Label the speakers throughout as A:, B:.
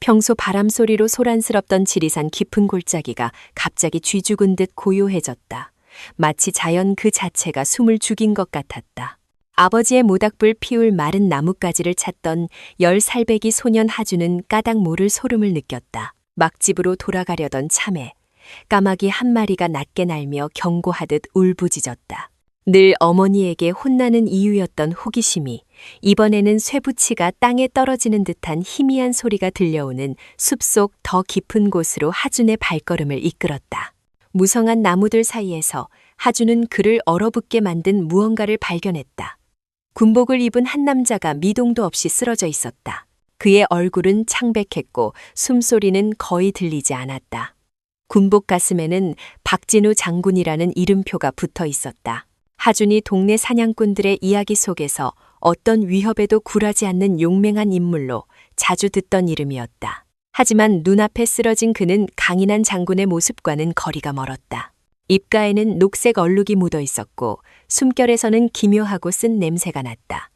A: 평소 바람소리로 소란스럽던 지리산 깊은 골짜기가 갑자기 쥐죽은 듯 고요해졌다. 마치 자연 그 자체가 숨을 죽인 것 같았다. 아버지의 모닥불 피울 마른 나뭇가지를 찾던 10살배기 소년 하주는 까닭 모를 소름을 느꼈다. 막 집으로 돌아가려던 참에 까마귀 한 마리가 낮게 날며 경고하듯 울부짖었다. 늘 어머니에게 혼나는 이유였던 호기심이 이번에는 쇠붙이가 땅에 떨어지는 듯한 희미한 소리가 들려오는 숲속 더 깊은 곳으로 하준의 발걸음을 이끌었다. 무성한 나무들 사이에서 하준은 그를 얼어붙게 만든 무언가를 발견했다. 군복을 입은 한 남자가 미동도 없이 쓰러져 있었다. 그의 얼굴은 창백했고 숨소리는 거의 들리지 않았다. 군복 가슴에는 박진우 장군이라는 이름표가 붙어 있었다. 하준이 동네 사냥꾼들의 이야기 속에서 어떤 위협에도 굴하지 않는 용맹한 인물로 자주 듣던 이름이었다. 하지만 눈앞에 쓰러진 그는 강인한 장군의 모습과는 거리가 멀었다. 입가에는 녹색 얼룩이 묻어 있었고 숨결에서는 기묘하고 쓴 냄새가 났다.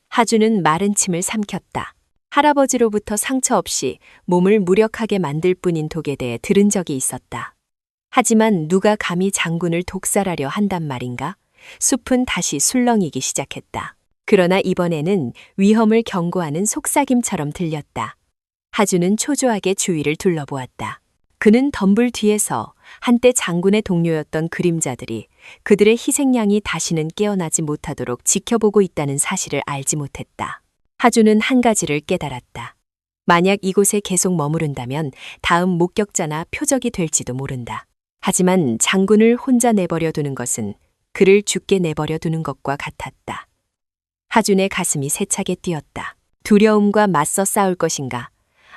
A: 하준은 마른 침을 삼켰다. 할아버지로부터 상처 없이 몸을 무력하게 만들 뿐인 독에 대해 들은 적이 있었다. 하지만 누가 감히 장군을 독살하려 한단 말인가? 숲은 다시 술렁이기 시작했다. 그러나 이번에는 위험을 경고하는 속삭임처럼 들렸다. 하준은 초조하게 주위를 둘러보았다. 그는 덤불 뒤에서 한때 장군의 동료였던 그림자들이 그들의 희생양이 다시는 깨어나지 못하도록 지켜보고 있다는 사실을 알지 못했다. 하준은 한 가지를 깨달았다. 만약 이곳에 계속 머무른다면 다음 목격자나 표적이 될지도 모른다. 하지만 장군을 혼자 내버려 두는 것은 그를 죽게 내버려 두는 것과 같았다. 하준의 가슴이 세차게 뛰었다. 두려움과 맞서 싸울 것인가?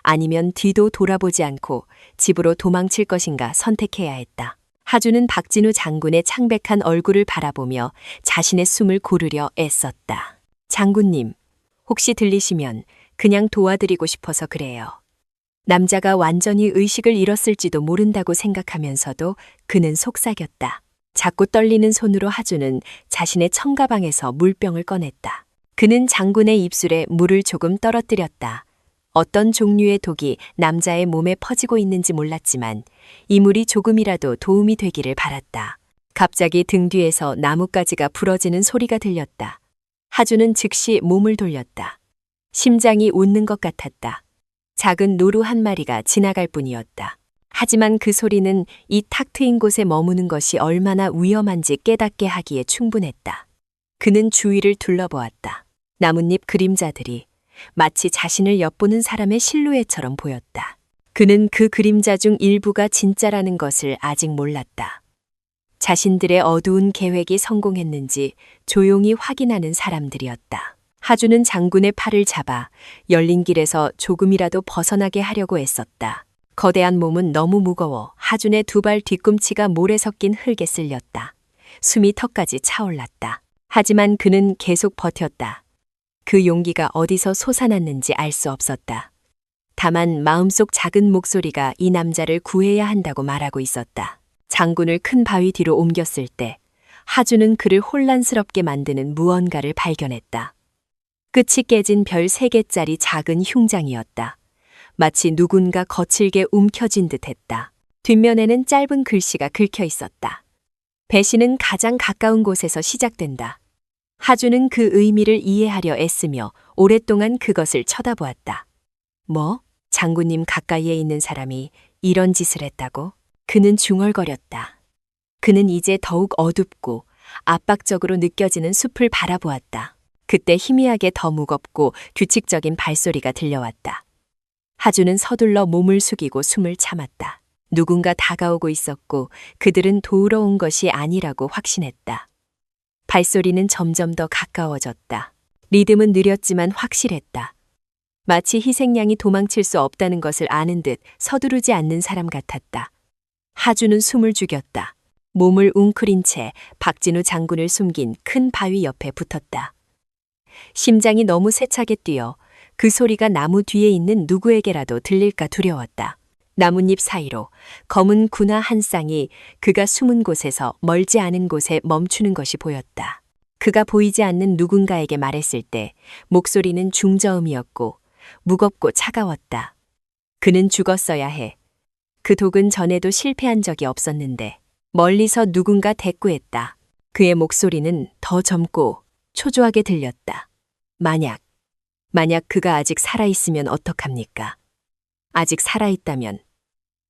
A: 아니면 뒤도 돌아보지 않고 집으로 도망칠 것인가 선택해야 했다. 하준은 박진우 장군의 창백한 얼굴을 바라보며 자신의 숨을 고르려 애썼다. 장군님, 혹시 들리시면 그냥 도와드리고 싶어서 그래요. 남자가 완전히 의식을 잃었을지도 모른다고 생각하면서도 그는 속삭였다. 작고 떨리는 손으로 하준은 자신의 청가방에서 물병을 꺼냈다. 그는 장군의 입술에 물을 조금 떨어뜨렸다. 어떤 종류의 독이 남자의 몸에 퍼지고 있는지 몰랐지만 이 물이 조금이라도 도움이 되기를 바랐다. 갑자기 등 뒤에서 나뭇가지가 부러지는 소리가 들렸다. 하준은 즉시 몸을 돌렸다. 심장이 웃는 것 같았다. 작은 노루 한 마리가 지나갈 뿐이었다. 하지만 그 소리는 이 탁 트인 곳에 머무는 것이 얼마나 위험한지 깨닫게 하기에 충분했다. 그는 주위를 둘러보았다. 나뭇잎 그림자들이 마치 자신을 엿보는 사람의 실루엣처럼 보였다. 그는 그 그림자 중 일부가 진짜라는 것을 아직 몰랐다. 자신들의 어두운 계획이 성공했는지 조용히 확인하는 사람들이었다. 하준은 장군의 팔을 잡아 열린 길에서 조금이라도 벗어나게 하려고 애썼다. 거대한 몸은 너무 무거워 하준의 두 발 뒤꿈치가 모래 섞인 흙에 쓸렸다. 숨이 턱까지 차올랐다. 하지만 그는 계속 버텼다. 그 용기가 어디서 솟아났는지 알 수 없었다. 다만 마음속 작은 목소리가 이 남자를 구해야 한다고 말하고 있었다. 장군을 큰 바위 뒤로 옮겼을 때 하준은 그를 혼란스럽게 만드는 무언가를 발견했다. 끝이 깨진 별 3개짜리 작은 흉장이었다. 마치 누군가 거칠게 움켜쥔 듯했다. 뒷면에는 짧은 글씨가 긁혀 있었다. 배신은 가장 가까운 곳에서 시작된다. 하준은 그 의미를 이해하려 애쓰며 오랫동안 그것을 쳐다보았다. 뭐? 장군님 가까이에 있는 사람이 이런 짓을 했다고? 그는 중얼거렸다. 그는 이제 더욱 어둡고 압박적으로 느껴지는 숲을 바라보았다. 그때 희미하게 더 무겁고 규칙적인 발소리가 들려왔다. 하준은 서둘러 몸을 숙이고 숨을 참았다. 누군가 다가오고 있었고 그들은 도우러 온 것이 아니라고 확신했다. 발소리는 점점 더 가까워졌다. 리듬은 느렸지만 확실했다. 마치 희생양이 도망칠 수 없다는 것을 아는 듯 서두르지 않는 사람 같았다. 하준은 숨을 죽였다. 몸을 웅크린 채 박진우 장군을 숨긴 큰 바위 옆에 붙었다. 심장이 너무 세차게 뛰어 그 소리가 나무 뒤에 있는 누구에게라도 들릴까 두려웠다. 나뭇잎 사이로 검은 군화 한 쌍이 그가 숨은 곳에서 멀지 않은 곳에 멈추는 것이 보였다. 그가 보이지 않는 누군가에게 말했을 때 목소리는 중저음이었고 무겁고 차가웠다. 그는 죽었어야 해. 그 독은 전에도 실패한 적이 없었는데 멀리서 누군가 대꾸했다. 그의 목소리는 더 젊고 초조하게 들렸다. 만약 그가 아직 살아있으면 어떡합니까? 아직 살아있다면.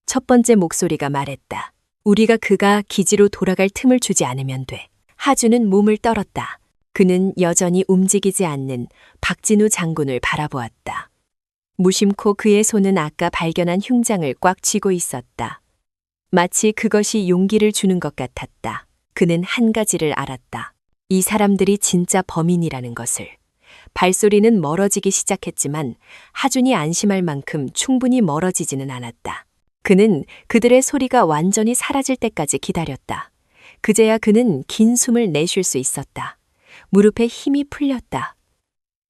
A: 첫 번째 목소리가 말했다. 우리가 그가 기지로 돌아갈 틈을 주지 않으면 돼. 하준은 몸을 떨었다. 그는 여전히 움직이지 않는 박진우 장군을 바라보았다. 무심코 그의 손은 아까 발견한 흉장을 꽉 쥐고 있었다. 마치 그것이 용기를 주는 것 같았다. 그는 한 가지를 알았다. 이 사람들이 진짜 범인이라는 것을. 발소리는 멀어지기 시작했지만 하준이 안심할 만큼 충분히 멀어지지는 않았다. 그는 그들의 소리가 완전히 사라질 때까지 기다렸다. 그제야 그는 긴 숨을 내쉴 수 있었다. 무릎에 힘이 풀렸다.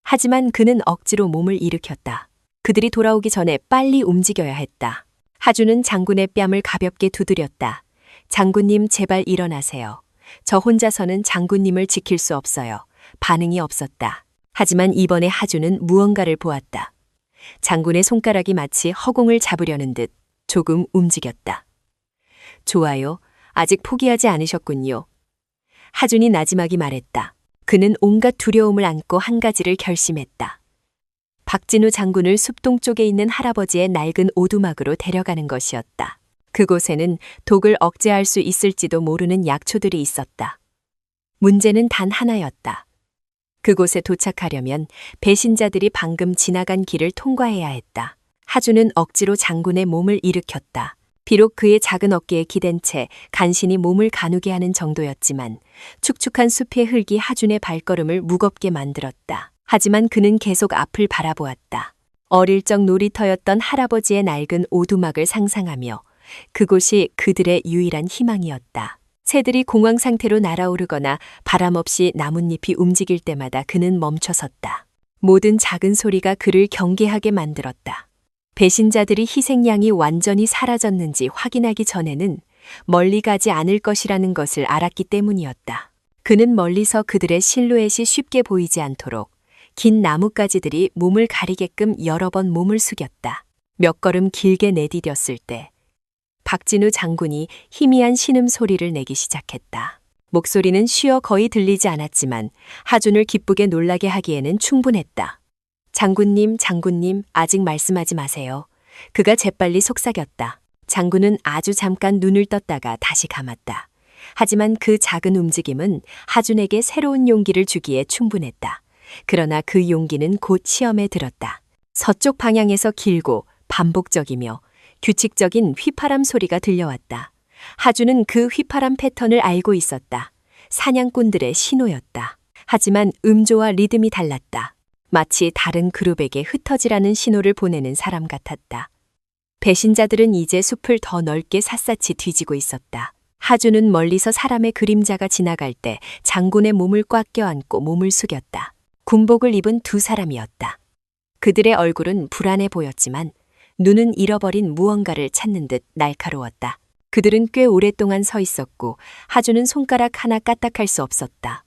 A: 하지만 그는 억지로 몸을 일으켰다. 그들이 돌아오기 전에 빨리 움직여야 했다. 하준은 장군의 뺨을 가볍게 두드렸다. 장군님, 제발 일어나세요. 저 혼자서는 장군님을 지킬 수 없어요. 반응이 없었다. 하지만 이번에 하준은 무언가를 보았다. 장군의 손가락이 마치 허공을 잡으려는 듯 조금 움직였다. 좋아요. 아직 포기하지 않으셨군요. 하준이 나지막이 말했다. 그는 온갖 두려움을 안고 한 가지를 결심했다. 박진우 장군을 숲동 쪽에 있는 할아버지의 낡은 오두막으로 데려가는 것이었다. 그곳에는 독을 억제할 수 있을지도 모르는 약초들이 있었다. 문제는 단 하나였다. 그곳에 도착하려면 배신자들이 방금 지나간 길을 통과해야 했다. 하준은 억지로 장군의 몸을 일으켰다. 비록 그의 작은 어깨에 기댄 채 간신히 몸을 가누게 하는 정도였지만 축축한 숲의 흙이 하준의 발걸음을 무겁게 만들었다. 하지만 그는 계속 앞을 바라보았다. 어릴 적 놀이터였던 할아버지의 낡은 오두막을 상상하며 그곳이 그들의 유일한 희망이었다. 새들이 공황 상태로 날아오르거나 바람 없이 나뭇잎이 움직일 때마다 그는 멈춰섰다. 모든 작은 소리가 그를 경계하게 만들었다. 배신자들이 희생양이 완전히 사라졌는지 확인하기 전에는 멀리 가지 않을 것이라는 것을 알았기 때문이었다. 그는 멀리서 그들의 실루엣이 쉽게 보이지 않도록 긴 나뭇가지들이 몸을 가리게끔 여러 번 몸을 숙였다. 몇 걸음 길게 내디뎠을 때 박진우 장군이 희미한 신음소리를 내기 시작했다. 목소리는 쉬어 거의 들리지 않았지만 하준을 기쁘게 놀라게 하기에는 충분했다. 장군님, 아직 말씀하지 마세요. 그가 재빨리 속삭였다. 장군은 아주 잠깐 눈을 떴다가 다시 감았다. 하지만 그 작은 움직임은 하준에게 새로운 용기를 주기에 충분했다. 그러나 그 용기는 곧 시험에 들었다. 서쪽 방향에서 길고 반복적이며 규칙적인 휘파람 소리가 들려왔다. 하준은 그 휘파람 패턴을 알고 있었다. 사냥꾼들의 신호였다. 하지만 음조와 리듬이 달랐다. 마치 다른 그룹에게 흩어지라는 신호를 보내는 사람 같았다. 배신자들은 이제 숲을 더 넓게 샅샅이 뒤지고 있었다. 하준은 멀리서 사람의 그림자가 지나갈 때 장군의 몸을 꽉 껴안고 몸을 숙였다. 군복을 입은 두 사람이었다. 그들의 얼굴은 불안해 보였지만 눈은 잃어버린 무언가를 찾는 듯 날카로웠다. 그들은 꽤 오랫동안 서 있었고 하준은 손가락 하나 까딱할 수 없었다.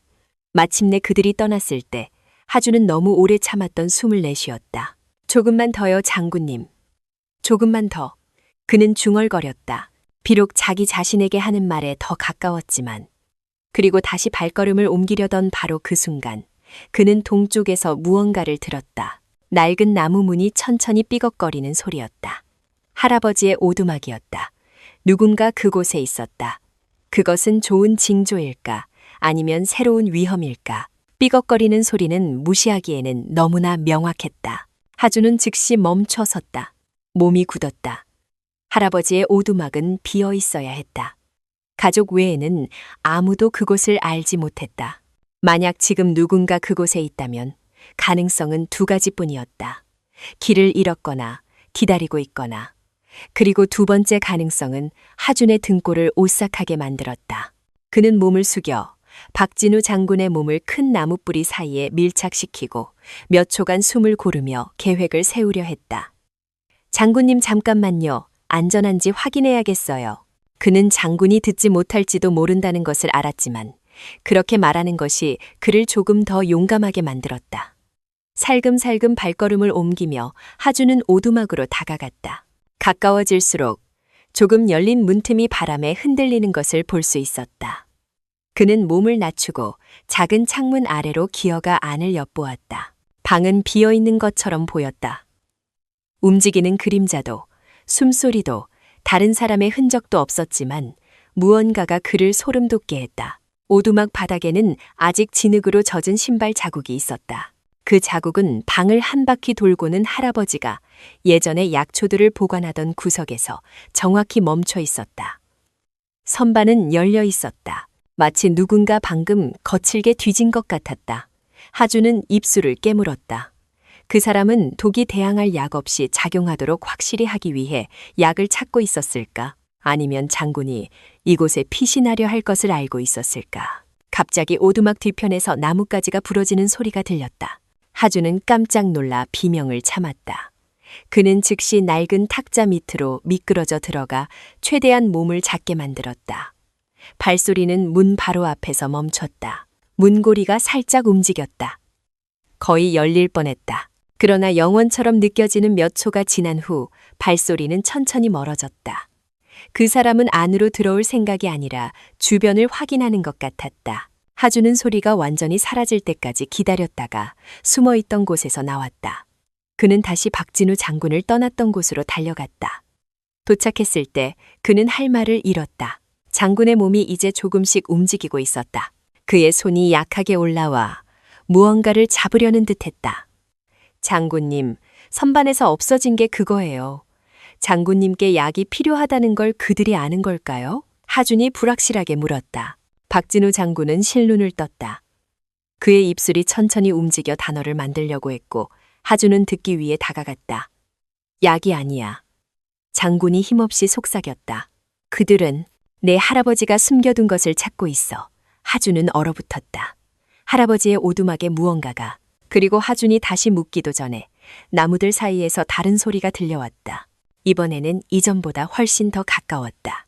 A: 마침내 그들이 떠났을 때 하준은 너무 오래 참았던 숨을 내쉬었다. 조금만 더요, 장군님. 조금만 더. 그는 중얼거렸다. 비록 자기 자신에게 하는 말에 더 가까웠지만. 그리고 다시 발걸음을 옮기려던 바로 그 순간 그는 동쪽에서 무언가를 들었다. 낡은 나무 문이 천천히 삐걱거리는 소리였다. 할아버지의 오두막이었다. 누군가 그곳에 있었다. 그것은 좋은 징조일까? 아니면 새로운 위험일까? 삐걱거리는 소리는 무시하기에는 너무나 명확했다. 하준은 즉시 멈춰 섰다. 몸이 굳었다. 할아버지의 오두막은 비어 있어야 했다. 가족 외에는 아무도 그곳을 알지 못했다. 만약 지금 누군가 그곳에 있다면 가능성은 두 가지뿐이었다. 길을 잃었거나 기다리고 있거나. 그리고 두 번째 가능성은 하준의 등골을 오싹하게 만들었다. 그는 몸을 숙여 박진우 장군의 몸을 큰 나무뿌리 사이에 밀착시키고 몇 초간 숨을 고르며 계획을 세우려 했다. 장군님, 잠깐만요. 안전한지 확인해야겠어요. 그는 장군이 듣지 못할지도 모른다는 것을 알았지만 그렇게 말하는 것이 그를 조금 더 용감하게 만들었다. 살금살금 발걸음을 옮기며 하준은 오두막으로 다가갔다. 가까워질수록 조금 열린 문틈이 바람에 흔들리는 것을 볼 수 있었다. 그는 몸을 낮추고 작은 창문 아래로 기어가 안을 엿보았다. 방은 비어있는 것처럼 보였다. 움직이는 그림자도, 숨소리도, 다른 사람의 흔적도 없었지만 무언가가 그를 소름 돋게 했다. 오두막 바닥에는 아직 진흙으로 젖은 신발 자국이 있었다. 그 자국은 방을 한 바퀴 돌고는 할아버지가 예전에 약초들을 보관하던 구석에서 정확히 멈춰 있었다. 선반은 열려 있었다. 마치 누군가 방금 거칠게 뒤진 것 같았다. 하주는 입술을 깨물었다. 그 사람은 독이 대항할 약 없이 작용하도록 확실히 하기 위해 약을 찾고 있었을까? 아니면 장군이 이곳에 피신하려 할 것을 알고 있었을까? 갑자기 오두막 뒤편에서 나뭇가지가 부러지는 소리가 들렸다. 하주는 깜짝 놀라 비명을 참았다. 그는 즉시 낡은 탁자 밑으로 미끄러져 들어가 최대한 몸을 작게 만들었다. 발소리는 문 바로 앞에서 멈췄다. 문고리가 살짝 움직였다. 거의 열릴 뻔했다. 그러나 영원처럼 느껴지는 몇 초가 지난 후 발소리는 천천히 멀어졌다. 그 사람은 안으로 들어올 생각이 아니라 주변을 확인하는 것 같았다. 하주는 소리가 완전히 사라질 때까지 기다렸다가 숨어있던 곳에서 나왔다. 그는 다시 박진우 장군을 떠났던 곳으로 달려갔다. 도착했을 때 그는 할 말을 잃었다. 장군의 몸이 이제 조금씩 움직이고 있었다. 그의 손이 약하게 올라와 무언가를 잡으려는 듯했다. 장군님, 선반에서 없어진 게 그거예요. 장군님께 약이 필요하다는 걸 그들이 아는 걸까요? 하준이 불확실하게 물었다. 박진우 장군은 실눈을 떴다. 그의 입술이 천천히 움직여 단어를 만들려고 했고 하준은 듣기 위해 다가갔다. 약이 아니야. 장군이 힘없이 속삭였다. 그들은 내 할아버지가 숨겨둔 것을 찾고 있어. 하준은 얼어붙었다. 할아버지의 오두막에 무언가가. 그리고 하준이 다시 묻기도 전에 나무들 사이에서 다른 소리가 들려왔다. 이번에는 이전보다 훨씬 더 가까웠다.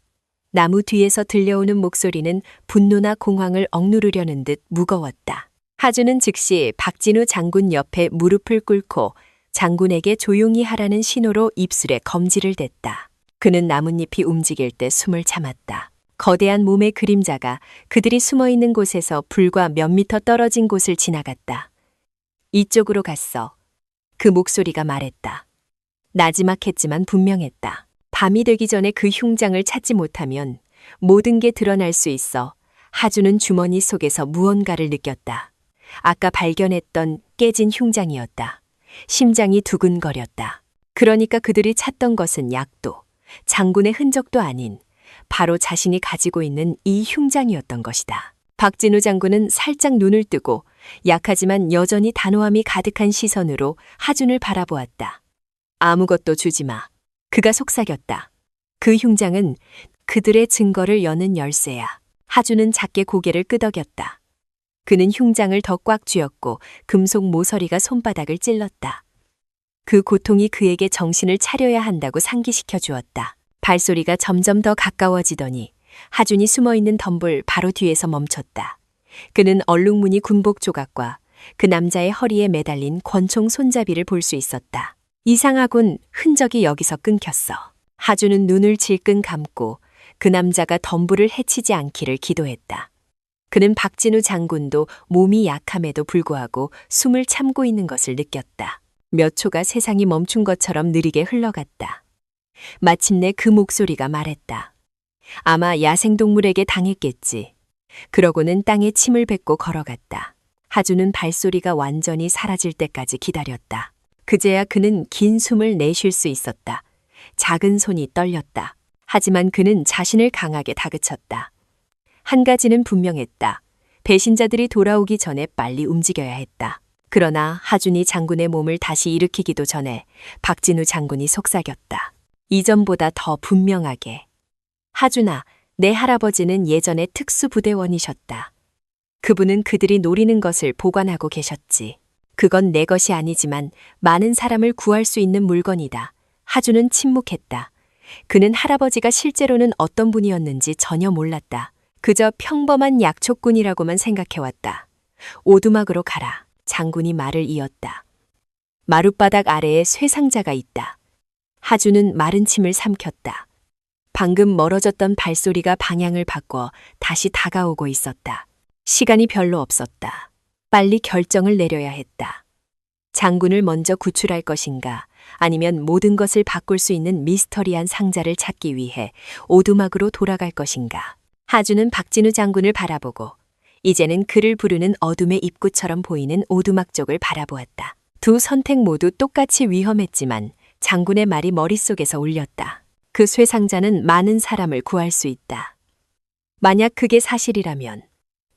A: 나무 뒤에서 들려오는 목소리는 분노나 공황을 억누르려는 듯 무거웠다. 하준은 즉시 박진우 장군 옆에 무릎을 꿇고 장군에게 조용히 하라는 신호로 입술에 검지를 댔다. 그는 나뭇잎이 움직일 때 숨을 참았다. 거대한 몸의 그림자가 그들이 숨어있는 곳에서 불과 몇 미터 떨어진 곳을 지나갔다. 이쪽으로 갔어. 그 목소리가 말했다. 나지막했지만 분명했다. 밤이 되기 전에 그 흉장을 찾지 못하면 모든 게 드러날 수 있어. 하주는 주머니 속에서 무언가를 느꼈다. 아까 발견했던 깨진 흉장이었다. 심장이 두근거렸다. 그러니까 그들이 찾던 것은 약도, 장군의 흔적도 아닌 바로 자신이 가지고 있는 이 흉장이었던 것이다. 박진우 장군은 살짝 눈을 뜨고 약하지만 여전히 단호함이 가득한 시선으로 하준을 바라보았다. 아무것도 주지 마. 그가 속삭였다. 그 흉장은 그들의 증거를 여는 열쇠야. 하준은 작게 고개를 끄덕였다. 그는 흉장을 더 꽉 쥐었고 금속 모서리가 손바닥을 찔렀다. 그 고통이 그에게 정신을 차려야 한다고 상기시켜 주었다. 발소리가 점점 더 가까워지더니 하준이 숨어있는 덤불 바로 뒤에서 멈췄다. 그는 얼룩무늬 군복 조각과 그 남자의 허리에 매달린 권총 손잡이를 볼 수 있었다. 이상하군. 흔적이 여기서 끊겼어. 하준은 눈을 질끈 감고 그 남자가 덤불을 해치지 않기를 기도했다. 그는 박진우 장군도 몸이 약함에도 불구하고 숨을 참고 있는 것을 느꼈다. 몇 초가 세상이 멈춘 것처럼 느리게 흘러갔다. 마침내 그 목소리가 말했다. 아마 야생동물에게 당했겠지. 그러고는 땅에 침을 뱉고 걸어갔다. 하준은 발소리가 완전히 사라질 때까지 기다렸다. 그제야 그는 긴 숨을 내쉴 수 있었다. 작은 손이 떨렸다. 하지만 그는 자신을 강하게 다그쳤다. 한 가지는 분명했다. 배신자들이 돌아오기 전에 빨리 움직여야 했다. 그러나 하준이 장군의 몸을 다시 일으키기도 전에 박진우 장군이 속삭였다. 이전보다 더 분명하게. 하준아, 내 할아버지는 예전에 특수부대원이셨다. 그분은 그들이 노리는 것을 보관하고 계셨지. 그건 내 것이 아니지만 많은 사람을 구할 수 있는 물건이다. 하준은 침묵했다. 그는 할아버지가 실제로는 어떤 분이었는지 전혀 몰랐다. 그저 평범한 약초꾼이라고만 생각해왔다. 오두막으로 가라. 장군이 말을 이었다. 마룻바닥 아래에 쇠상자가 있다. 하주는 마른 침을 삼켰다. 방금 멀어졌던 발소리가 방향을 바꿔 다시 다가오고 있었다. 시간이 별로 없었다. 빨리 결정을 내려야 했다. 장군을 먼저 구출할 것인가, 아니면 모든 것을 바꿀 수 있는 미스터리한 상자를 찾기 위해 오두막으로 돌아갈 것인가. 하주는 박진우 장군을 바라보고 이제는 그를 부르는 어둠의 입구처럼 보이는 오두막 쪽을 바라보았다. 두 선택 모두 똑같이 위험했지만 장군의 말이 머릿속에서 울렸다. 그 쇠상자는 많은 사람을 구할 수 있다. 만약 그게 사실이라면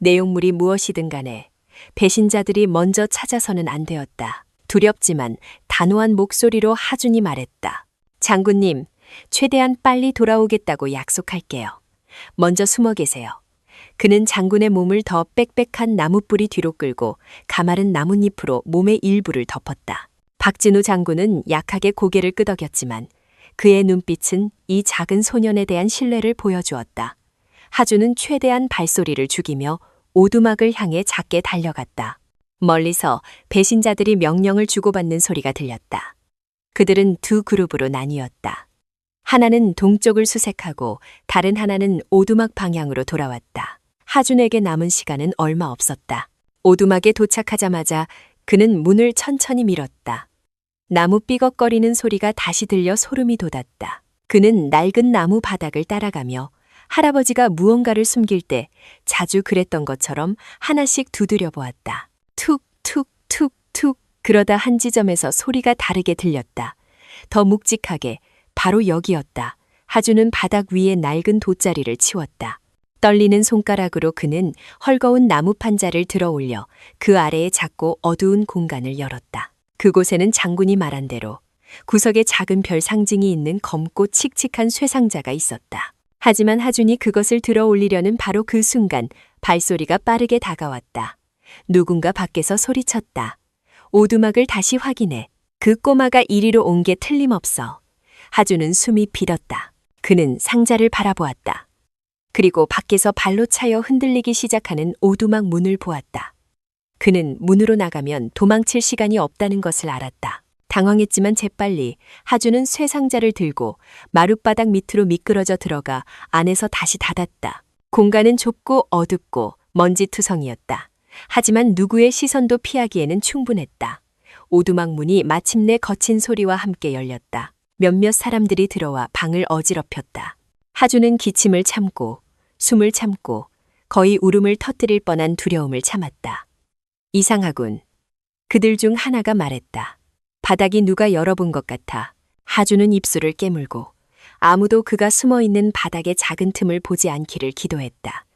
A: 내용물이 무엇이든 간에 배신자들이 먼저 찾아서는 안 되었다. 두렵지만 단호한 목소리로 하준이 말했다. 장군님, 최대한 빨리 돌아오겠다고 약속할게요. 먼저 숨어 계세요. 그는 장군의 몸을 더 빽빽한 나무뿌리 뒤로 끌고 가마른 나뭇잎으로 몸의 일부를 덮었다. 박진우 장군은 약하게 고개를 끄덕였지만 그의 눈빛은 이 작은 소년에 대한 신뢰를 보여주었다. 하주는 최대한 발소리를 죽이며 오두막을 향해 작게 달려갔다. 멀리서 배신자들이 명령을 주고받는 소리가 들렸다. 그들은 두 그룹으로 나뉘었다. 하나는 동쪽을 수색하고 다른 하나는 오두막 방향으로 돌아왔다. 하준에게 남은 시간은 얼마 없었다. 오두막에 도착하자마자 그는 문을 천천히 밀었다. 나무 삐걱거리는 소리가 다시 들려 소름이 돋았다. 그는 낡은 나무 바닥을 따라가며 할아버지가 무언가를 숨길 때 자주 그랬던 것처럼 하나씩 두드려 보았다. 툭, 툭, 툭, 툭. 그러다 한 지점에서 소리가 다르게 들렸다. 더 묵직하게, 바로 여기였다. 하주는 바닥 위에 낡은 돗자리를 치웠다. 떨리는 손가락으로 그는 헐거운 나무 판자를 들어 올려 그 아래에 작고 어두운 공간을 열었다. 그곳에는 장군이 말한 대로 구석에 작은 별 상징이 있는 검고 칙칙한 쇠상자가 있었다. 하지만 하준이 그것을 들어 올리려는 바로 그 순간 발소리가 빠르게 다가왔다. 누군가 밖에서 소리쳤다. 오두막을 다시 확인해. 그 꼬마가 이리로 온 게 틀림없어. 하준은 숨이 비었다. 그는 상자를 바라보았다. 그리고 밖에서 발로 차여 흔들리기 시작하는 오두막 문을 보았다. 그는 문으로 나가면 도망칠 시간이 없다는 것을 알았다. 당황했지만 재빨리 하준은 쇠상자를 들고 마룻바닥 밑으로 미끄러져 들어가 안에서 다시 닫았다. 공간은 좁고 어둡고 먼지투성이었다. 하지만 누구의 시선도 피하기에는 충분했다. 오두막 문이 마침내 거친 소리와 함께 열렸다. 몇몇 사람들이 들어와 방을 어지럽혔다. 하준은 기침을 참고 숨을 참고 거의 울음을 터뜨릴 뻔한 두려움을 참았다. 이상하군. 그들 중 하나가 말했다. 바닥이 누가 열어본 것 같아. 하준은 입술을 깨물고 아무도 그가 숨어있는 바닥의 작은 틈을 보지 않기를 기도했다.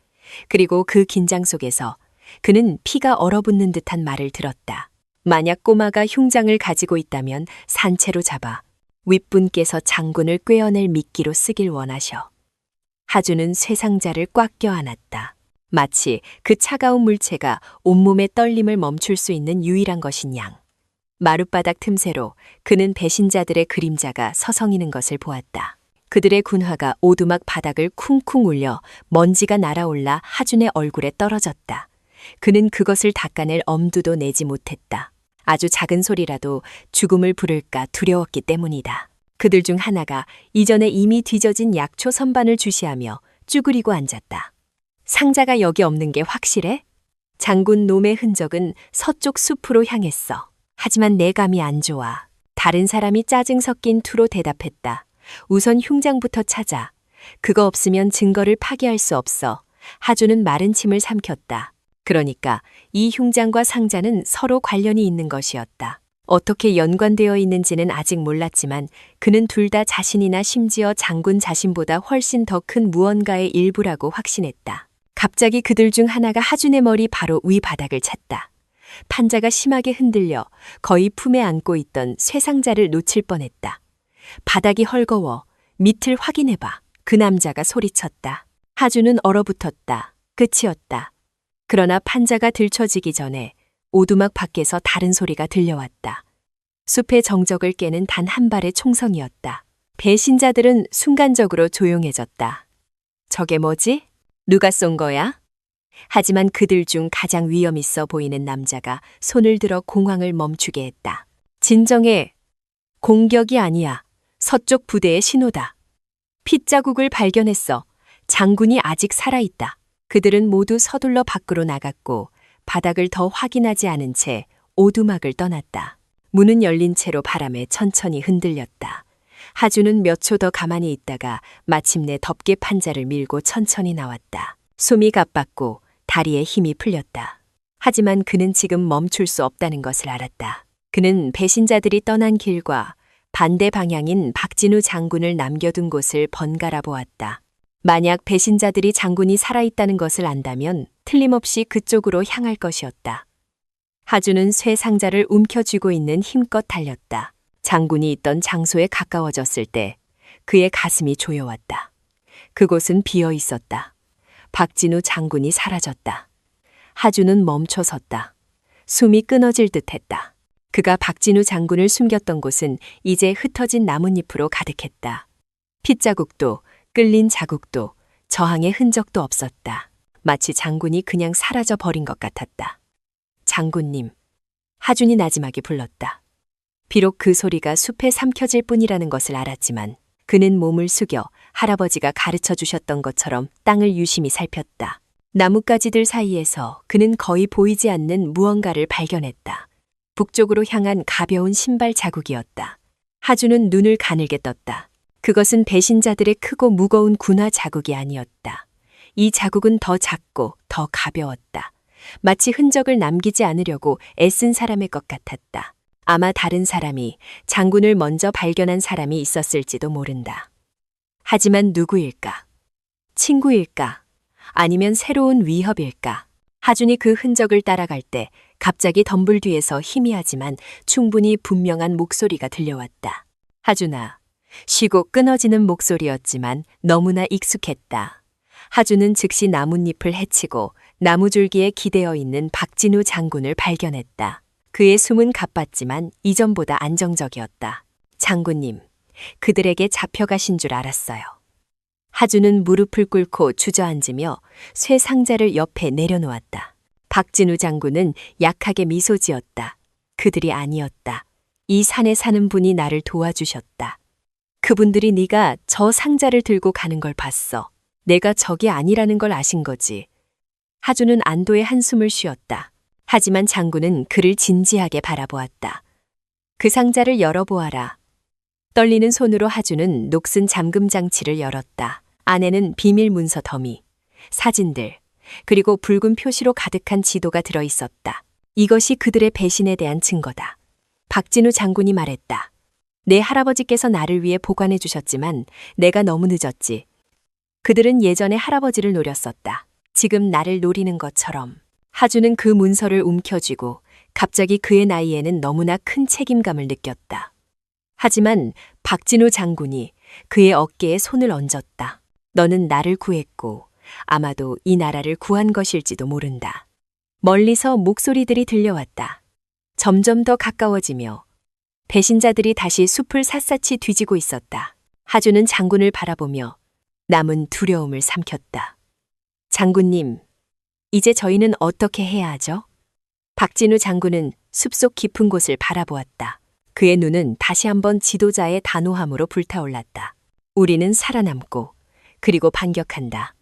A: 그리고 그 긴장 속에서 그는 피가 얼어붙는 듯한 말을 들었다. 만약 꼬마가 흉장을 가지고 있다면 산채로 잡아 윗분께서 장군을 꿰어낼 미끼로 쓰길 원하셔. 하준은 쇠상자를 꽉 껴안았다. 마치 그 차가운 물체가 온몸의 떨림을 멈출 수 있는 유일한 것인 양. 마룻바닥 틈새로 그는 배신자들의 그림자가 서성이는 것을 보았다. 그들의 군화가 오두막 바닥을 쿵쿵 울려 먼지가 날아올라 하준의 얼굴에 떨어졌다. 그는 그것을 닦아낼 엄두도 내지 못했다. 아주 작은 소리라도 죽음을 부를까 두려웠기 때문이다. 그들 중 하나가 이전에 이미 뒤져진 약초 선반을 주시하며 쭈그리고 앉았다. 상자가 여기 없는 게 확실해? 장군 놈의 흔적은 서쪽 숲으로 향했어. 하지만 내 감이 안 좋아. 다른 사람이 짜증 섞인 투로 대답했다. 우선 흉장부터 찾아. 그거 없으면 증거를 파기할 수 없어. 하주는 마른 침을 삼켰다. 그러니까 이 흉장과 상자는 서로 관련이 있는 것이었다. 어떻게 연관되어 있는지는 아직 몰랐지만 그는 둘 다 자신이나 심지어 장군 자신보다 훨씬 더 큰 무언가의 일부라고 확신했다. 갑자기 그들 중 하나가 하준의 머리 바로 위 바닥을 찼다. 판자가 심하게 흔들려 거의 품에 안고 있던 쇠상자를 놓칠 뻔했다. 바닥이 헐거워. 밑을 확인해봐. 그 남자가 소리쳤다. 하준은 얼어붙었다. 끝이었다. 그러나 판자가 들춰지기 전에 오두막 밖에서 다른 소리가 들려왔다. 숲의 정적을 깨는 단 한 발의 총성이었다. 배신자들은 순간적으로 조용해졌다. 저게 뭐지? 누가 쏜 거야? 하지만 그들 중 가장 위험 있어 보이는 남자가 손을 들어 공황을 멈추게 했다. 진정해. 공격이 아니야. 서쪽 부대의 신호다. 핏자국을 발견했어. 장군이 아직 살아있다. 그들은 모두 서둘러 밖으로 나갔고 바닥을 더 확인하지 않은 채 오두막을 떠났다. 문은 열린 채로 바람에 천천히 흔들렸다. 하주는 몇 초 더 가만히 있다가 마침내 덮개 판자를 밀고 천천히 나왔다. 숨이 가빴고 다리에 힘이 풀렸다. 하지만 그는 지금 멈출 수 없다는 것을 알았다. 그는 배신자들이 떠난 길과 반대 방향인 박진우 장군을 남겨둔 곳을 번갈아 보았다. 만약 배신자들이 장군이 살아있다는 것을 안다면 틀림없이 그쪽으로 향할 것이었다. 하주는 쇠 상자를 움켜쥐고 있는 힘껏 달렸다. 장군이 있던 장소에 가까워졌을 때 그의 가슴이 조여왔다. 그곳은 비어 있었다. 박진우 장군이 사라졌다. 하주는 멈춰섰다. 숨이 끊어질 듯했다. 그가 박진우 장군을 숨겼던 곳은 이제 흩어진 나뭇잎으로 가득했다. 핏자국도 끌린 자국도 저항의 흔적도 없었다. 마치 장군이 그냥 사라져 버린 것 같았다. 장군님, 하준이 나지막이 불렀다. 비록 그 소리가 숲에 삼켜질 뿐이라는 것을 알았지만 그는 몸을 숙여 할아버지가 가르쳐 주셨던 것처럼 땅을 유심히 살폈다. 나뭇가지들 사이에서 그는 거의 보이지 않는 무언가를 발견했다. 북쪽으로 향한 가벼운 신발 자국이었다. 하주는 눈을 가늘게 떴다. 그것은 배신자들의 크고 무거운 군화 자국이 아니었다. 이 자국은 더 작고 더 가벼웠다. 마치 흔적을 남기지 않으려고 애쓴 사람의 것 같았다. 아마 다른 사람이 장군을 먼저 발견한 사람이 있었을지도 모른다. 하지만 누구일까? 친구일까? 아니면 새로운 위협일까? 하준이 그 흔적을 따라갈 때 갑자기 덤불 뒤에서 희미하지만 충분히 분명한 목소리가 들려왔다. 하준아, 쉬고 끊어지는 목소리였지만 너무나 익숙했다. 하준은 즉시 나뭇잎을 헤치고 나무줄기에 기대어 있는 박진우 장군을 발견했다. 그의 숨은 가빴지만 이전보다 안정적이었다. 장군님, 그들에게 잡혀가신 줄 알았어요. 하준은 무릎을 꿇고 주저앉으며 쇠 상자를 옆에 내려놓았다. 박진우 장군은 약하게 미소 지었다. 그들이 아니었다. 이 산에 사는 분이 나를 도와주셨다. 그분들이 네가 저 상자를 들고 가는 걸 봤어. 내가 적이 아니라는 걸 아신 거지. 하준은 안도의 한숨을 쉬었다. 하지만 장군은 그를 진지하게 바라보았다. 그 상자를 열어보아라. 떨리는 손으로 하준은 녹슨 잠금 장치를 열었다. 안에는 비밀 문서 더미, 사진들, 그리고 붉은 표시로 가득한 지도가 들어 있었다. 이것이 그들의 배신에 대한 증거다. 박진우 장군이 말했다. 내 할아버지께서 나를 위해 보관해 주셨지만 내가 너무 늦었지. 그들은 예전에 할아버지를 노렸었다. 지금 나를 노리는 것처럼. 하주는 그 문서를 움켜쥐고 갑자기 그의 나이에는 너무나 큰 책임감을 느꼈다. 하지만 박진우 장군이 그의 어깨에 손을 얹었다. 너는 나를 구했고 아마도 이 나라를 구한 것일지도 모른다. 멀리서 목소리들이 들려왔다. 점점 더 가까워지며 배신자들이 다시 숲을 샅샅이 뒤지고 있었다. 하주는 장군을 바라보며 남은 두려움을 삼켰다. 장군님, 이제 저희는 어떻게 해야 하죠? 박진우 장군은 숲속 깊은 곳을 바라보았다. 그의 눈은 다시 한번 지도자의 단호함으로 불타올랐다. 우리는 살아남고 그리고 반격한다.